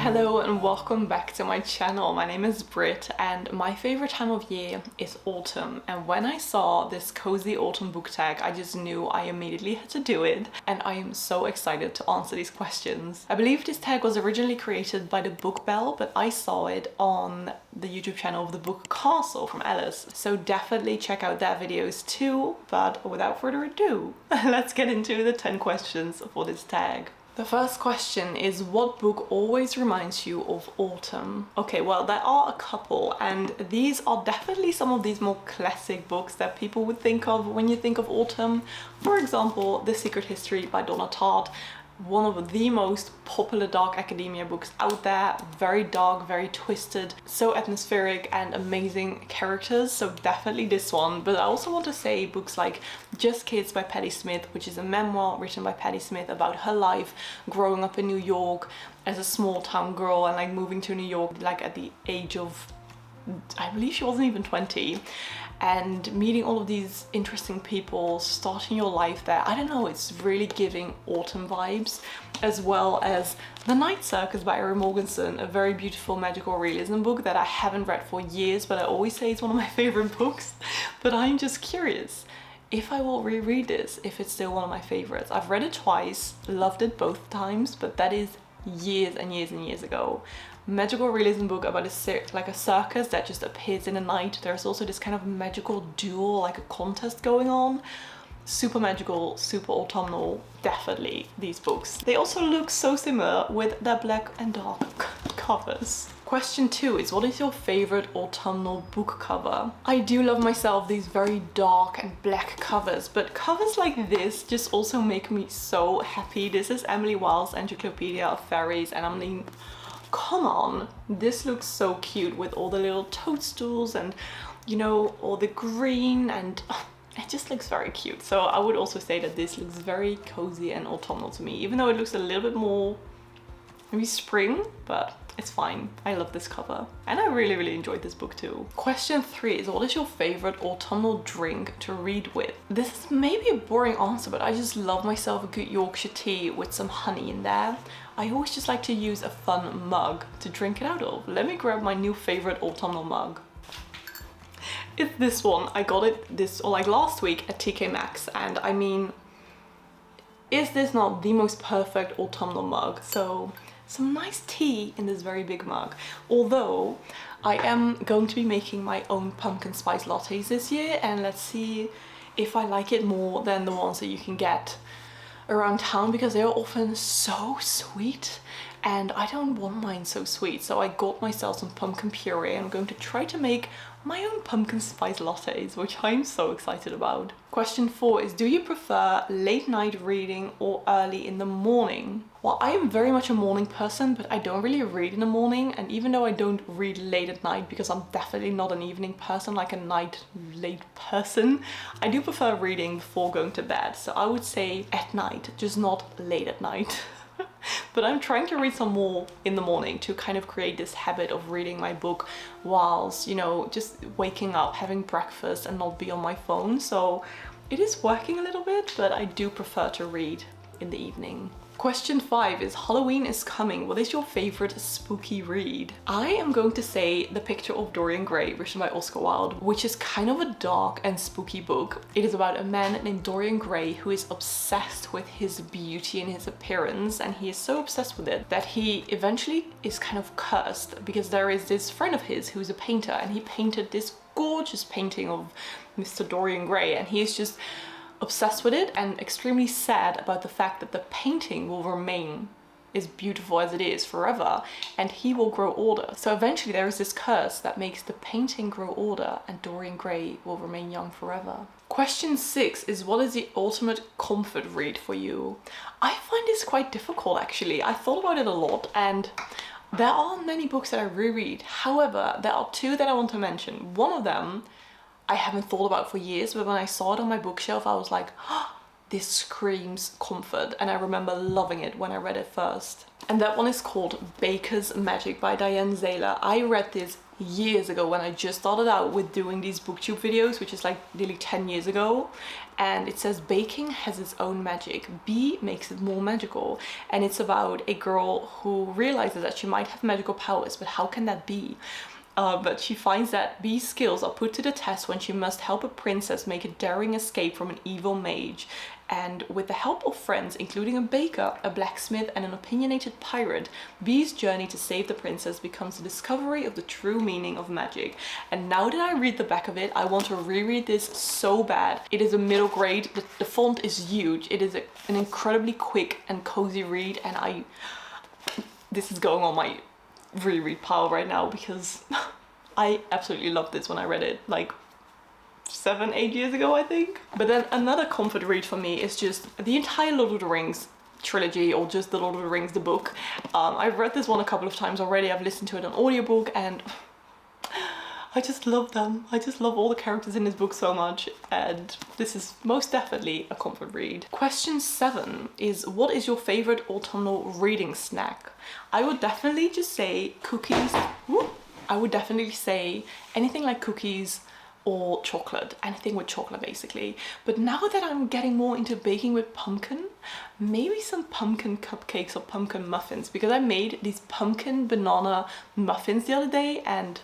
Hello and welcome back to my channel. My name is Britt and my favorite time of year is autumn, and when I saw this cozy autumn book tag I just knew I immediately had to do it, and I am so excited to answer these questions. I believe this tag was originally created by the Book Bell, but I saw it on the YouTube channel of the Book Castle from Alice, so definitely check out their videos too. But without further ado, let's get into the 10 questions for this tag. The first question is, what book always reminds you of autumn? Okay, well, there are a couple, and these are definitely some of these more classic books that people would think of when you think of autumn. For example, The Secret History by Donna Tartt, one of the most popular dark academia books out there. Very dark, very twisted, so atmospheric and amazing characters, so definitely this one. But I also want to say books like Just Kids by Patti Smith, which is a memoir written by Patti Smith about her life growing up in New York as a small town girl and like moving to New York like at the age of, I believe she wasn't even 20, and meeting all of these interesting people, starting your life there. I don't know, it's really giving autumn vibes, as well as The Night Circus by Erin Morgenson, a very beautiful magical realism book that I haven't read for years, but I always say it's one of my favorite books. But I'm just curious if I will reread this, if it's still one of my favorites. I've read it twice, loved it both times, but that is years and years and years ago. Magical realism book about a circus that just appears in the night. There's also this kind of magical duel, like a contest going on. Super magical, super autumnal, definitely these books. They also look so similar with their black and dark covers. Question 2 is, what is your favorite autumnal book cover? I do love myself these very dark and black covers, but covers like this just also make me so happy. This is Emily Wilde's Encyclopedia of Fairies, and I'm like, come on, this looks so cute with all the little toadstools and, you know, all the green, and it just looks very cute. So I would also say that this looks very cozy and autumnal to me, even though it looks a little bit more maybe spring, but it's fine. I love this cover and I really enjoyed this book too. Question 3 is, what is your favorite autumnal drink to read with? This is maybe a boring answer, but I just love myself a good Yorkshire tea with some honey in there. I always just like to use a fun mug to drink it out of. Let me grab my new favorite autumnal mug. It's this one. I got it last week at TK Maxx, and I mean, is this not the most perfect autumnal mug? So some nice tea in this very big mug. Although I am going to be making my own pumpkin spice lattes this year, and let's see if I like it more than the ones that you can get around town, because they are often so sweet and I don't want mine so sweet. So I got myself some pumpkin puree and I'm going to try to make my own pumpkin spice lattes, which I'm so excited about. Question 4 is, do you prefer late night reading or early in the morning? Well, I am very much a morning person, but I don't really read in the morning, and even though I don't read late at night because I'm definitely not an evening person, like a night late person, I do prefer reading before going to bed. So I would say at night, just not late at night. But I'm trying to read some more in the morning to kind of create this habit of reading my book whilst, you know, just waking up, having breakfast and not be on my phone. So it is working a little bit, but I do prefer to read in the evening. Question 5 is, Halloween is coming. What is your favorite spooky read? I am going to say The Picture of Dorian Gray, written by Oscar Wilde, which is kind of a dark and spooky book. It is about a man named Dorian Gray who is obsessed with his beauty and his appearance, and he is so obsessed with it that he eventually is kind of cursed, because there is this friend of his who is a painter, and he painted this gorgeous painting of Mr. Dorian Gray, and he is just obsessed with it and extremely sad about the fact that the painting will remain as beautiful as it is forever, and he will grow older. So eventually there is this curse that makes the painting grow older and Dorian Gray will remain young forever. Question 6 is, what is the ultimate comfort read for you? I find this quite difficult actually. I thought about it a lot, and there aren't many books that I reread. However, there are 2 that I want to mention. One of them I haven't thought about for years, but when I saw it on my bookshelf, I was like, oh, this screams comfort, and I remember loving it when I read it first. And that one is called Baker's Magic by Diane Zayler. I read this years ago when I just started out with doing these booktube videos, which is like nearly 10 years ago. And it says baking has its own magic. Bee makes it more magical. And it's about a girl who realizes that she might have magical powers, but how can that be? But she finds that Bee's skills are put to the test when she must help a princess make a daring escape from an evil mage. And with the help of friends, including a baker, a blacksmith, and an opinionated pirate, Bee's journey to save the princess becomes the discovery of the true meaning of magic. And now that I read the back of it, I want to reread this so bad. It is a middle grade, the font is huge, it is an incredibly quick and cozy read, and this is going on my reread pile right now because I absolutely loved this when I read it, like 7-8 years ago, I think. But then another comfort read for me is just the entire Lord of the Rings trilogy, or just the Lord of the Rings the book. I've read this one a couple of times already. I've listened to it on audiobook, and I just love them. I just love all the characters in this book so much, and this is most definitely a comfort read. Question 7 is, what is your favorite autumnal reading snack? I would definitely just say cookies. I would definitely say anything like cookies or chocolate, anything with chocolate basically. But now that I'm getting more into baking with pumpkin, maybe some pumpkin cupcakes or pumpkin muffins, because I made these pumpkin banana muffins the other day, and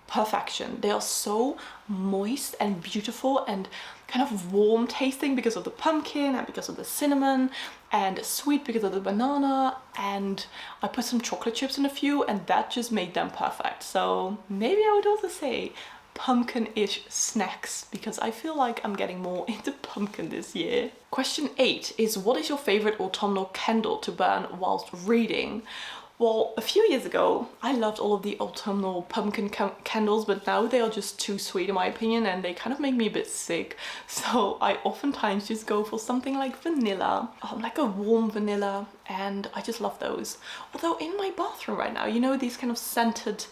perfection. They are so moist and beautiful and kind of warm tasting because of the pumpkin and because of the cinnamon, and sweet because of the banana, and I put some chocolate chips in a few, and that just made them perfect. So maybe I would also say pumpkin-ish snacks, because I feel like I'm getting more into pumpkin this year. Question 8 is, what is your favorite autumnal candle to burn whilst reading? Well, a few years ago, I loved all of the autumnal pumpkin candles, but now they are just too sweet in my opinion, and they kind of make me a bit sick. So I oftentimes just go for something like vanilla, like a warm vanilla, and I just love those. Although in my bathroom right now, you know, these kind of scented,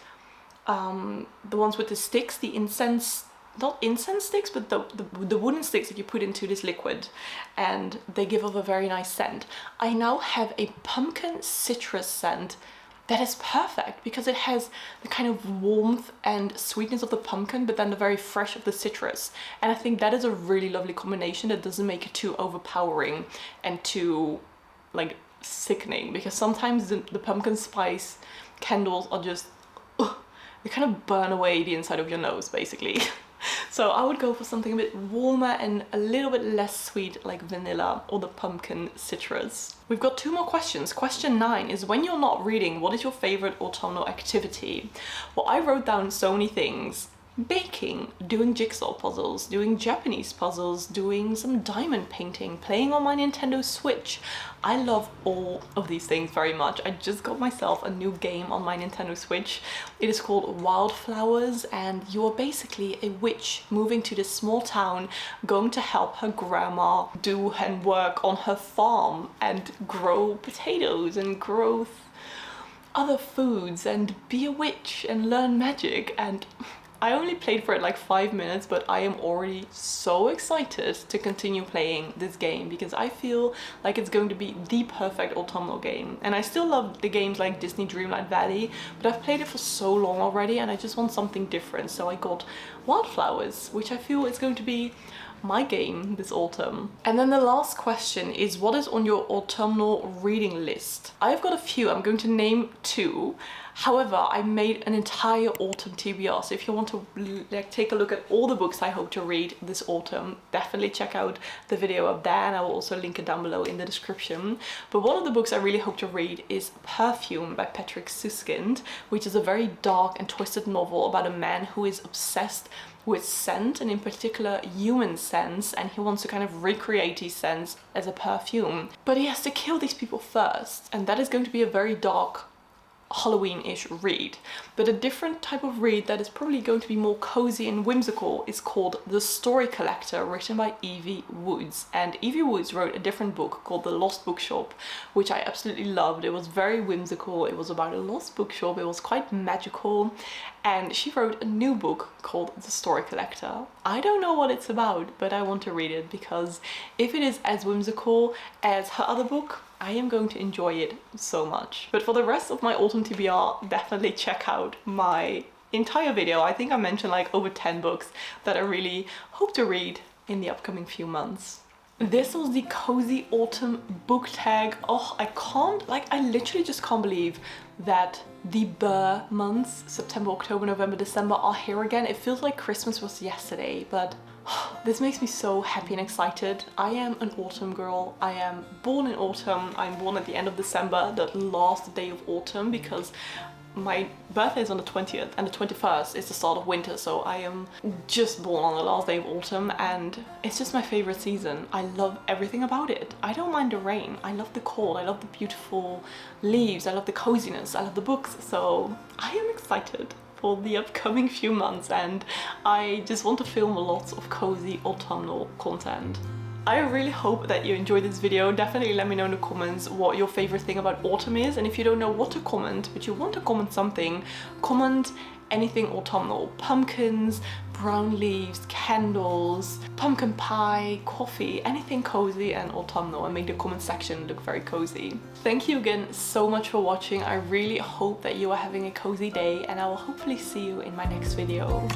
the ones with the sticks, the incense, not incense sticks, but the wooden sticks that you put into this liquid, and they give off a very nice scent. I now have a pumpkin citrus scent that is perfect because it has the kind of warmth and sweetness of the pumpkin, but then the very fresh of the citrus. And I think that is a really lovely combination that doesn't make it too overpowering and too like sickening, because sometimes the pumpkin spice candles are just, they kind of burn away the inside of your nose basically. So I would go for something a bit warmer and a little bit less sweet, like vanilla or the pumpkin citrus. We've got 2 more questions. Question 9 is, when you're not reading, what is your favorite autumnal activity? Well, I wrote down so many things. Baking, doing jigsaw puzzles, doing Japanese puzzles, doing some diamond painting, playing on my Nintendo Switch. I love all of these things very much. I just got myself a new game on my Nintendo Switch. It is called Wildflowers, and you are basically a witch moving to this small town, going to help her grandma do and work on her farm and grow potatoes and grow other foods and be a witch and learn magic. And I only played for it like 5 minutes, but I am already so excited to continue playing this game because I feel like it's going to be the perfect autumnal game. And I still love the games like Disney Dreamlight Valley, but I've played it for so long already and I just want something different. So I got Wildflowers, which I feel is going to be my game this autumn. And then the last question is, what is on your autumnal reading list? I've got a few. I'm going to name 2. However, I made an entire autumn TBR, so if you want to like take a look at all the books I hope to read this autumn, definitely check out the video of that, and I will also link it down below in the description. But one of the books I really hope to read is Perfume by Patrick Suskind, which is a very dark and twisted novel about a man who is obsessed with scent, and in particular human scents, and he wants to kind of recreate his scents as a perfume. But he has to kill these people first, and that is going to be a very dark Halloween-ish read. But a different type of read that is probably going to be more cozy and whimsical is called The Story Collector, written by Evie Woods. And Evie Woods wrote a different book called The Lost Bookshop, which I absolutely loved. It was very whimsical, it was about a lost bookshop, it was quite magical, and she wrote a new book called The Story Collector. I don't know what it's about, but I want to read it because if it is as whimsical as her other book, I am going to enjoy it so much. But for the rest of my autumn TBR, definitely check out my entire video. I think I mentioned like over 10 books that I really hope to read in the upcoming few months. This was the Cozy Autumn book tag. Oh, I literally just can't believe that the Burr months, September, October, November, December, are here again. It feels like Christmas was yesterday, but this makes me so happy and excited. I am an autumn girl. I am born in autumn. I'm born at the end of December, the last day of autumn, because my birthday is on the 20th and the 21st is the start of winter, so I am just born on the last day of autumn, and it's just my favorite season. I love everything about it. I don't mind the rain. I love the cold. I love the beautiful leaves. I love the coziness. I love the books. So I am excited for the upcoming few months, and I just want to film lots of cozy autumnal content. I really hope that you enjoyed this video. Definitely let me know in the comments what your favorite thing about autumn is, and if you don't know what to comment but you want to comment something, comment anything autumnal. Pumpkins, brown leaves, candles, pumpkin pie, coffee, anything cozy and autumnal, and make the comment section look very cozy. Thank you again so much for watching. I really hope that you are having a cozy day, and I will hopefully see you in my next video.